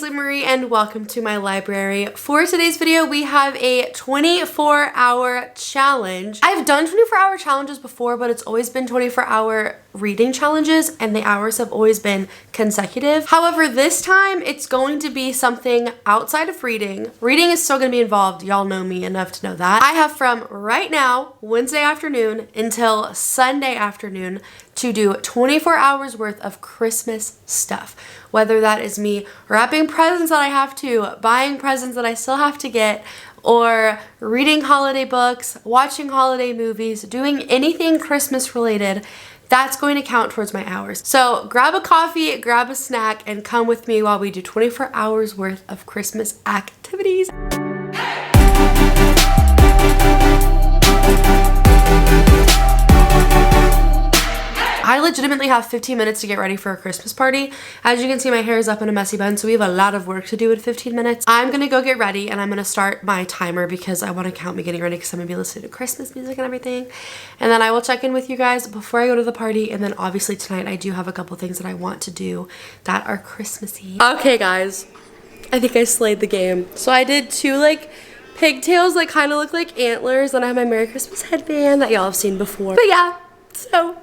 Ainsley Marie and welcome to my library. For today's video, we have a 24-hour challenge. I've done 24-hour challenges before, but it's always been 24-hour reading challenges and the hours have always been consecutive. However, this time it's going to be something outside of reading. Reading is still going to be involved. Y'all know me enough to know that. I have from right now, Wednesday afternoon, until Sunday afternoon to do 24 hours worth of Christmas stuff. Whether that is me wrapping presents that I have to, buying presents that I still have to get, or reading holiday books, watching holiday movies, doing anything Christmas related, that's going to count towards my hours. So grab a coffee, grab a snack, and come with me while we do 24 hours worth of Christmas activities. I legitimately have 15 minutes to get ready for a Christmas party. As you can see, my hair is up in a messy bun, so we have a lot of work to do in 15 minutes. I'm gonna go get ready and I'm gonna start my timer because I wanna count me getting ready because I'm gonna be listening to Christmas music and everything. And then I will check in with you guys before I go to the party. And then obviously tonight I do have a couple things that I want to do that are Christmassy. Okay guys, I think I slayed the game. So I did two like pigtails that kind of look like antlers. Then I have my Merry Christmas headband that y'all have seen before. But yeah, so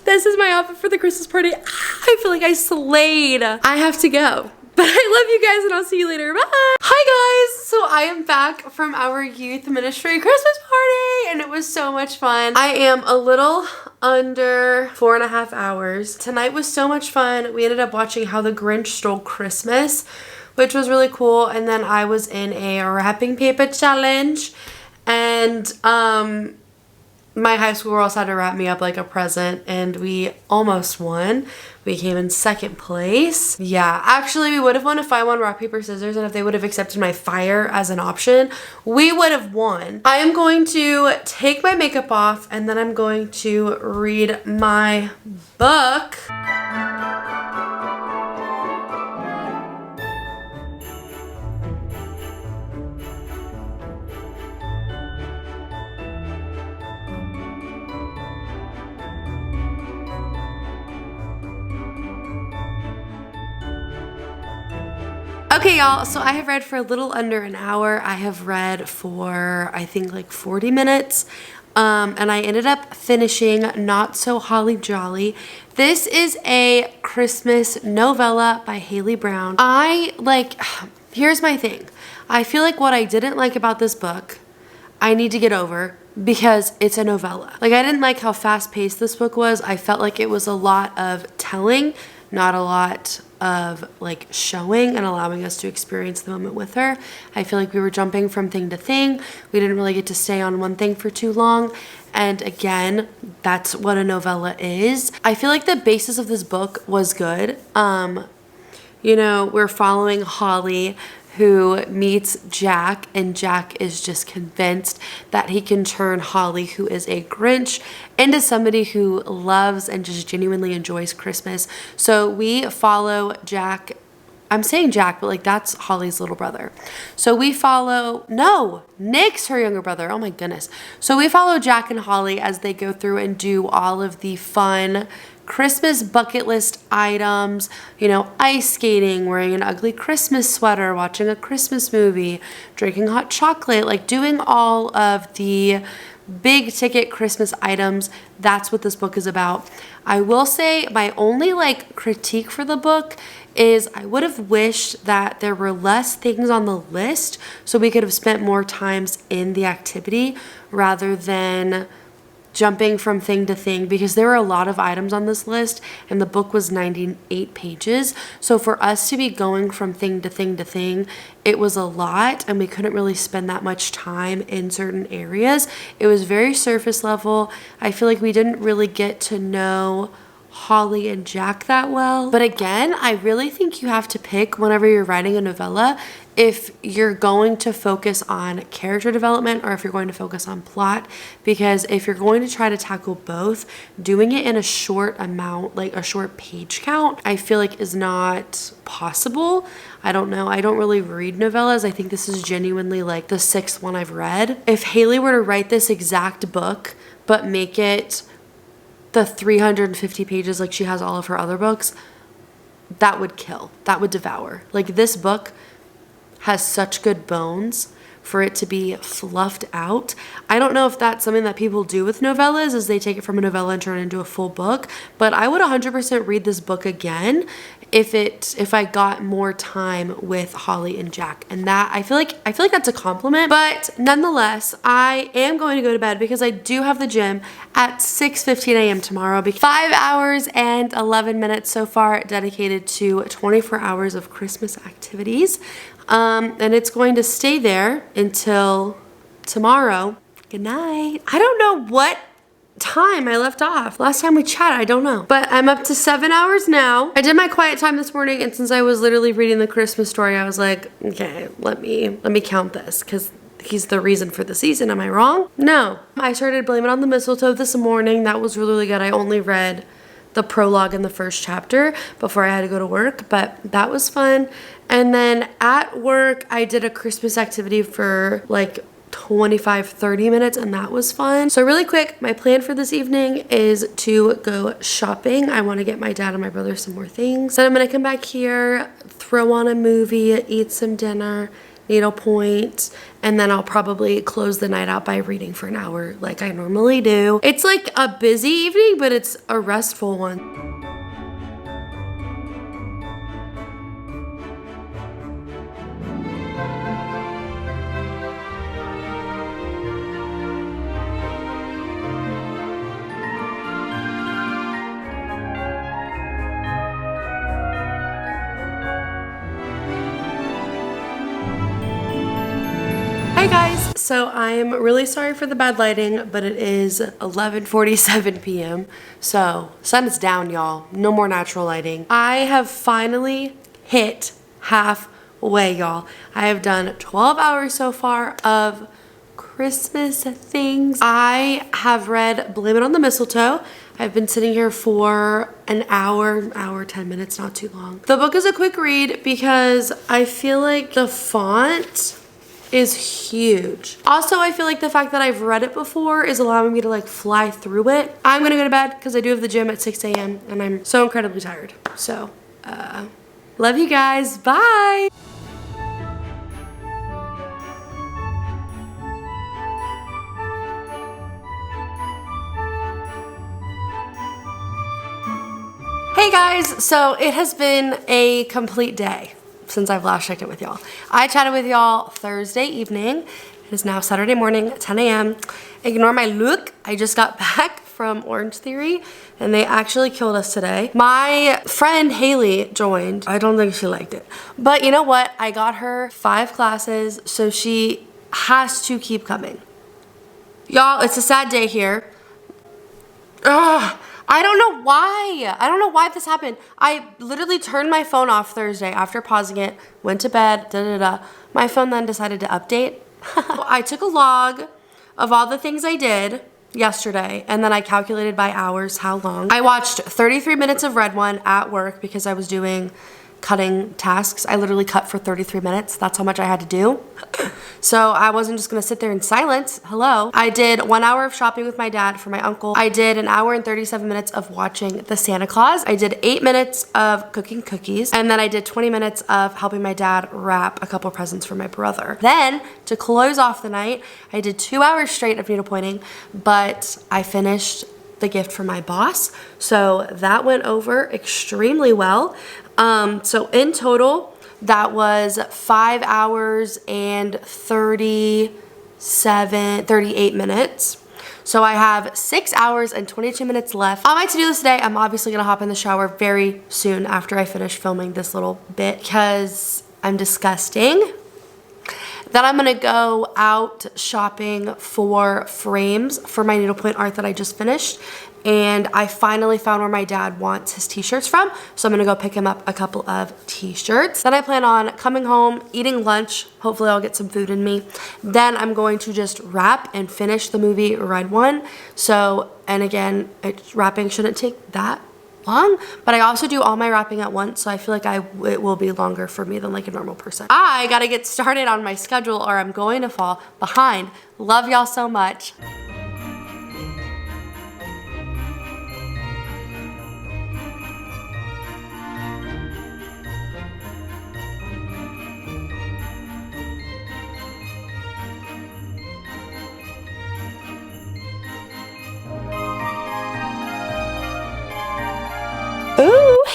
this is my outfit for the Christmas party. I feel like I slayed. I have to go. But I love you guys and I'll see you later. Bye. Hi guys. So I am back from our youth ministry Christmas party and it was so much fun. I am a little under 4.5 hours. Tonight was so much fun. We ended up watching How the Grinch Stole Christmas, which was really cool. And then I was in a wrapping paper challenge and my high school girls had to wrap me up like a present and we almost won. We came in second place. Yeah, actually we would have won if I won rock, paper, scissors and if they would have accepted my fire as an option, we would have won. I am going to take my makeup off and then I'm going to read my book. Okay y'all, so I have read for a little under an hour. I have read for I think like 40 minutes and I ended up finishing Not So Holly Jolly. This is a Christmas novella by Haley Brown. Here's my thing. I feel like what I didn't like about this book, I need to get over because it's a novella. Like I didn't like how fast-paced this book was. I felt like it was a lot of telling, not a lot of like showing and allowing us to experience the moment with her. I feel like we were jumping from thing to thing. We didn't really get to stay on one thing for too long. And again, that's what a novella is. I feel like the basis of this book was good. You know, we're following Holly who meets Jack and Jack is just convinced that he can turn Holly, who is a Grinch, into somebody who loves and just genuinely enjoys Christmas. So we follow Jack. I'm saying Jack, but like that's Holly's little brother. So we follow, no, Nick's her younger brother. Oh my goodness. So we follow Jack and Holly as they go through and do all of the fun Christmas bucket list items, you know, ice skating, wearing an ugly Christmas sweater, watching a Christmas movie, drinking hot chocolate, like doing all of the big ticket Christmas items. That's what this book is about. I will say my only like critique for the book is I would have wished that there were less things on the list so we could have spent more times in the activity rather than jumping from thing to thing, because there were a lot of items on this list and the book was 98 pages. So for us to be going from thing to thing to thing, it was a lot and we couldn't really spend that much time in certain areas. It was very surface level. I feel like we didn't really get to know Holly and Jack that well. But again, I really think you have to pick whenever you're writing a novella if you're going to focus on character development or if you're going to focus on plot, because if you're going to try to tackle both, doing it in a short amount, like a short page count, I feel like is not possible. I don't know. I don't really read novellas. I think this is genuinely like the 6th one I've read. If Haley were to write this exact book but make it the 350 pages like she has all of her other books, that would kill. That would devour. Like, this book has such good bones for it to be fluffed out. I don't know if that's something that people do with novellas, is they take it from a novella and turn it into a full book, but I would 100% read this book again if I got more time with Holly and Jack. And that, I feel like that's a compliment. But nonetheless, I am going to go to bed because I do have the gym at 6:15 a.m. tomorrow. 5 hours and 11 minutes so far dedicated to 24 hours of Christmas activities. And it's going to stay there until tomorrow. Good night. I don't know what time I left off. Last time we chatted, I don't know. But I'm up to 7 hours now. I did my quiet time this morning, and since I was literally reading the Christmas story, I was like, okay, let me count this, because he's the reason for the season. Am I wrong? No. I started Blame It on the Mistletoe this morning. That was really good. I only read the prologue in the first chapter before I had to go to work, but that was fun. And then at work, I did a Christmas activity for like 25-30 minutes, and that was fun. So really quick, my plan for this evening is to go shopping. I want to get my dad and my brother some more things. Then I'm gonna come back here, throw on a movie, eat some dinner, needlepoint, and then I'll probably close the night out by reading for an hour like I normally do. It's like a busy evening, but it's a restful one. Hi guys, so I'm really sorry for the bad lighting, but it is 11:47 p.m. So sun is down, y'all. No more natural lighting. I have finally hit halfway, y'all. I have done 12 hours so far of Christmas things. I have read Blame It on the Mistletoe. I've been sitting here for an hour, 10 minutes, not too long. The book is a quick read because I feel like the font is huge. Also, I feel like the fact that I've read it before is allowing me to like fly through it. I'm gonna go to bed because I do have the gym at 6 a.m. and I'm so incredibly tired. So, love you guys, bye. Hey guys, so it has been a complete day since I've last checked it with y'all. I chatted with y'all Thursday evening. It is now Saturday morning, 10 a.m. Ignore my look. I just got back from Orange Theory and they actually killed us today. My friend Haley joined. I don't think she liked it. But you know what? I got her 5 classes, so she has to keep coming. Y'all, it's a sad day here. Ugh. I don't know why. I don't know why this happened. I literally turned my phone off Thursday after pausing it, went to bed, My phone then decided to update. I took a log of all the things I did yesterday, and then I calculated by hours how long. I watched 33 minutes of Red One at work because I was doing cutting tasks. I literally cut for 33 minutes. That's how much I had to do. So I wasn't just gonna sit there in silence. Hello. I did 1 hour of shopping with my dad for my uncle. I did an hour and 37 minutes of watching the Santa Claus. I did 8 minutes of cooking cookies. And then I did 20 minutes of helping my dad wrap a couple presents for my brother. Then to close off the night, I did 2 hours straight of needlepointing, but I finished the gift for my boss. So that went over extremely well. So in total, that was 5 hours and 38 minutes. So I have 6 hours and 22 minutes left on my to-do list today. I'm obviously gonna hop in the shower very soon after I finish filming this little bit because I'm disgusting. Then I'm gonna go out shopping for frames for my needlepoint art that I just finished. And I finally found where my dad wants his t-shirts from. So I'm gonna go pick him up a couple of t-shirts. Then I plan on coming home, eating lunch. Hopefully I'll get some food in me. Then I'm going to just wrap and finish the movie Red One. So, and again, wrapping shouldn't take that long, but I also do all my wrapping at once, so I feel like it will be longer for me than like a normal person. I gotta get started on my schedule or I'm going to fall behind. Love y'all so much.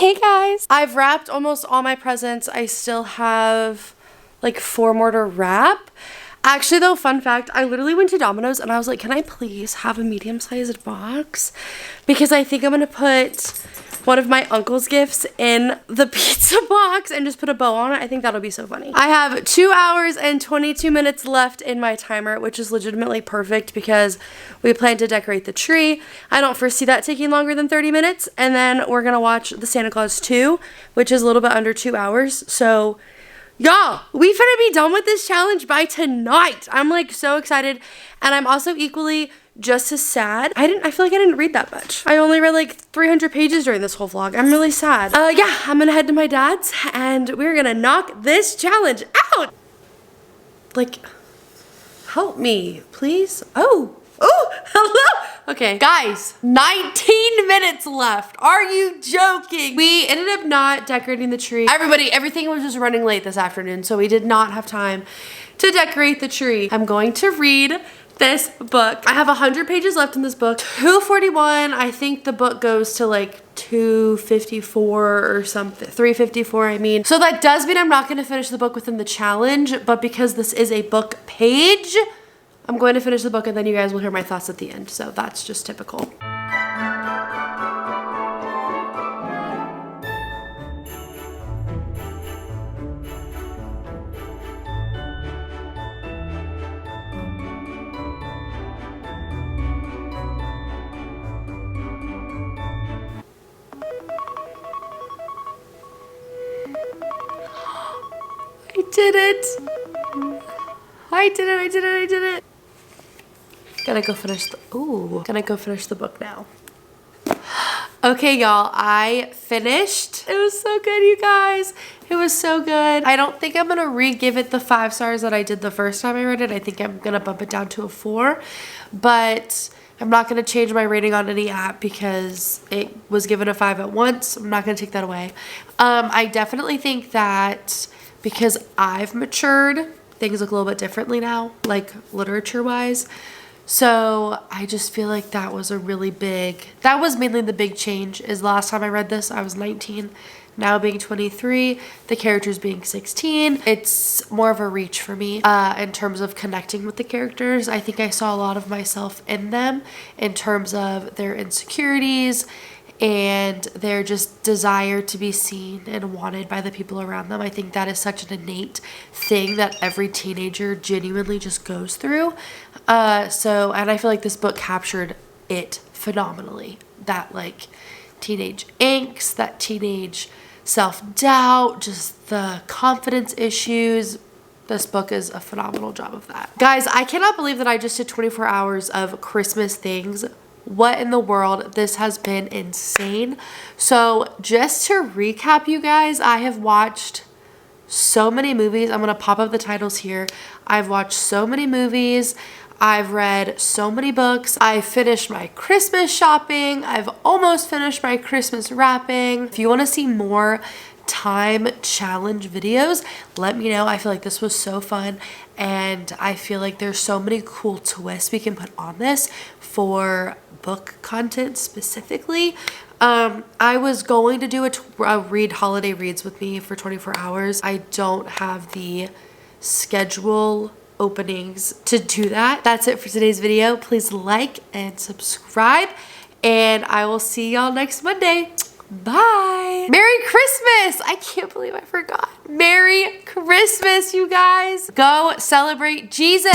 Hey guys, I've wrapped almost all my presents. I still have like 4 more to wrap. Actually though, fun fact, I literally went to Domino's and I was like, can I please have a medium-sized box? Because I think I'm gonna put one of my uncle's gifts in the pizza box and just put a bow on it. I think that'll be so funny. I have 2 hours and 22 minutes left in my timer, which is legitimately perfect because we plan to decorate the tree. I don't foresee that taking longer than 30 minutes. And then we're gonna watch the Santa Claus 2, which is a little bit under 2 hours. So y'all, we finna be done with this challenge by tonight. I'm like so excited. And I'm also equally just as sad. I feel like I didn't read that much. I only read like 300 pages during this whole vlog. I'm really sad. Yeah, I'm gonna head to my dad's and we're gonna knock this challenge out. Like, help me, please. Oh, hello. Okay, guys, 19 minutes left. Are you joking? We ended up not decorating the tree. Everything was just running late this afternoon, so we did not have time to decorate the tree. I'm going to read this book. I have 100 pages left in this book. 241, I think the book goes to like 254 or something, 354 I mean. So that does mean I'm not gonna finish the book within the challenge, but because this is a book page, I'm going to finish the book and then you guys will hear my thoughts at the end. So that's just typical. I did it. Gonna go finish the book now. Okay, y'all, I finished. It was so good, you guys. It was so good. I don't think I'm gonna re-give it the 5 stars that I did the first time I read it. I think I'm gonna bump it down to a 4, but I'm not gonna change my rating on any app because it was given a 5 at once. I'm not gonna take that away. I definitely think that because I've matured, things look a little bit differently now, like literature-wise. So I just feel like that was mainly the big change. Is last time I read this, I was 19, now being 23, the characters being 16. It's more of a reach for me in terms of connecting with the characters. I think I saw a lot of myself in them in terms of their insecurities and their just desire to be seen and wanted by the people around them. I think that is such an innate thing that every teenager genuinely just goes through. And I feel like this book captured it phenomenally. That like teenage angst, that teenage self-doubt, just the confidence issues. This book is a phenomenal job of that. Guys, I cannot believe that I just did 24 hours of Christmas things. What in the world? This has been insane. So just to recap, you guys, I have watched so many movies. I'm gonna pop up the titles here. I've watched so many movies. I've read so many books. I finished my Christmas shopping. I've almost finished my Christmas wrapping. If you want to see more time challenge videos, let me know. I feel like this was so fun and I feel like there's so many cool twists we can put on this for book content specifically. I was going to do a read holiday reads with me for 24 hours. I don't have the schedule openings to do that. That's it for today's video. Please like and subscribe and I will see y'all next Monday. Bye. Merry Christmas. I can't believe I forgot. Merry Christmas, you guys. Go celebrate Jesus.